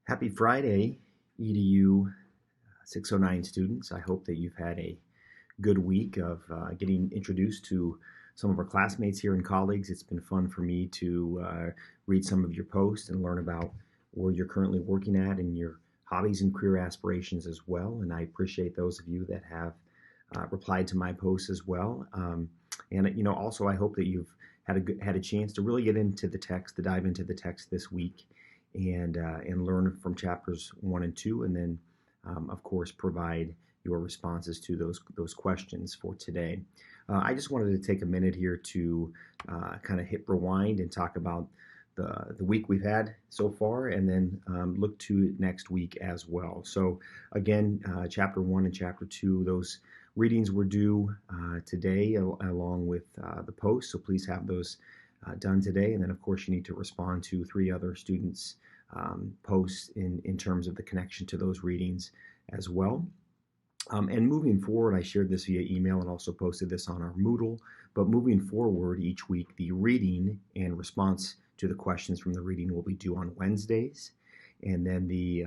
Happy Friday, EDU-609 students. I hope that you've had a good week of getting introduced to some of our classmates here and colleagues. It's been fun for me to read some of your posts and learn about where you're currently working at and your hobbies and career aspirations as well. And I appreciate those of you that have replied to my posts as well. And also I hope that you've had a chance to really get into the text, to dive into the text this week and learn from chapters 1 and 2, and then of course provide your responses to those questions for today. I just wanted to take a minute here to kind of hit rewind and talk about the week we've had so far, and then look to next week as well. So again, chapter 1 and chapter 2, those readings were due today along with the post, so please have those done today. And then of course you need to respond to 3 other students' posts in terms of the connection to those readings as well. And moving forward, I shared this via email and also posted this on our Moodle, but moving forward each week, the reading and response to the questions from the reading will be due on Wednesdays, and then the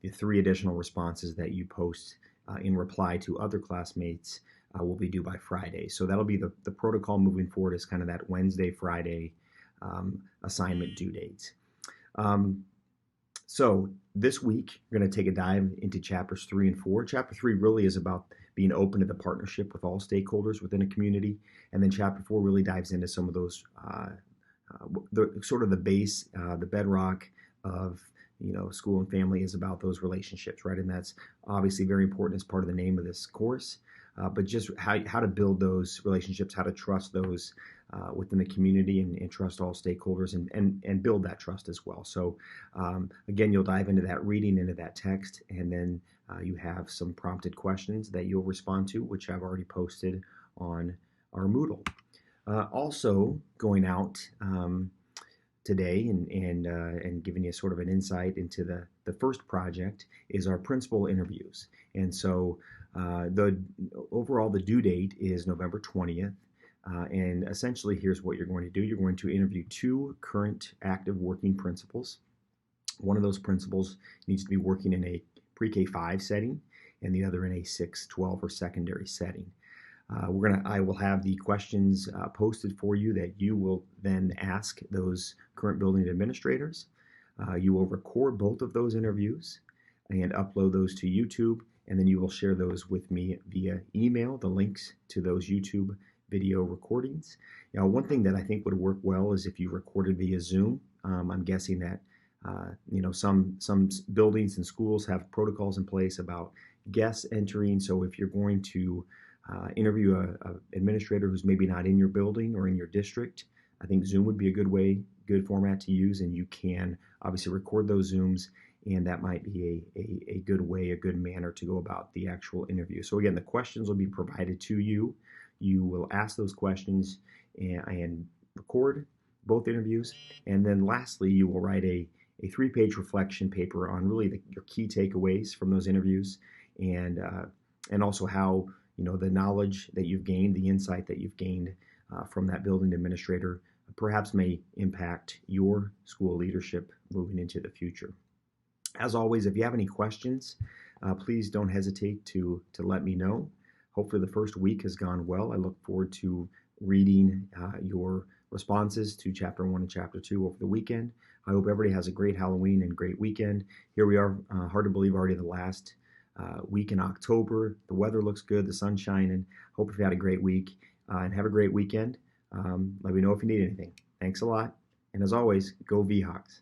3 additional responses that you post in reply to other classmates will be due by Friday. So that'll be the protocol moving forward, is kind of that Wednesday, Friday assignment due dates. So this week, we're going to take a dive into chapters 3 and 4. Chapter 3 really is about being open to the partnership with all stakeholders within a community. And then chapter 4 really dives into some of those, the base, the bedrock of school and family is about those relationships, right? And that's obviously very important as part of the name of this course. But just how to build those relationships, how to trust those within the community and trust all stakeholders and build that trust as well. So again, you'll dive into that reading, into that text, and then you have some prompted questions that you'll respond to, which I've already posted on our Moodle. Also going out today and giving you sort of an insight into the first project is our principal interviews. And so overall the due date is November 20th. And essentially, here's what you're going to do. You're going to interview 2 current active working principals. One of those principals needs to be working in a pre-K 5 setting, and the other in a 6, 12, or secondary setting. I will have the questions posted for you that you will then ask those current building administrators. You will record both of those interviews and upload those to YouTube, and then you will share those with me via email, the links to those YouTube video recordings. One thing that I think would work well is if you recorded via Zoom. I'm guessing that some buildings and schools have protocols in place about guests entering. So if you're going to interview a administrator who's maybe not in your building or in your district, I think Zoom would be a good format to use, and you can obviously record those Zooms, and that might be a good way, a good manner to go about the actual interview. So again, the questions will be provided to you. You will ask those questions and record both interviews. And then lastly, you will write a 3-page reflection paper on really your key takeaways from those interviews, and also how the knowledge that you've gained, the insight that you've gained from that building administrator perhaps may impact your school leadership moving into the future. As always, if you have any questions, please don't hesitate to let me know. Hopefully the first week has gone well. I look forward to reading your responses to chapter 1 and chapter 2 over the weekend. I hope everybody has a great Halloween and great weekend. Here we are, hard to believe, already the last week in October. The weather looks good, the sun's shining. Hope you've had a great week and have a great weekend. Let me know if you need anything. Thanks a lot. And as always, go V-Hawks.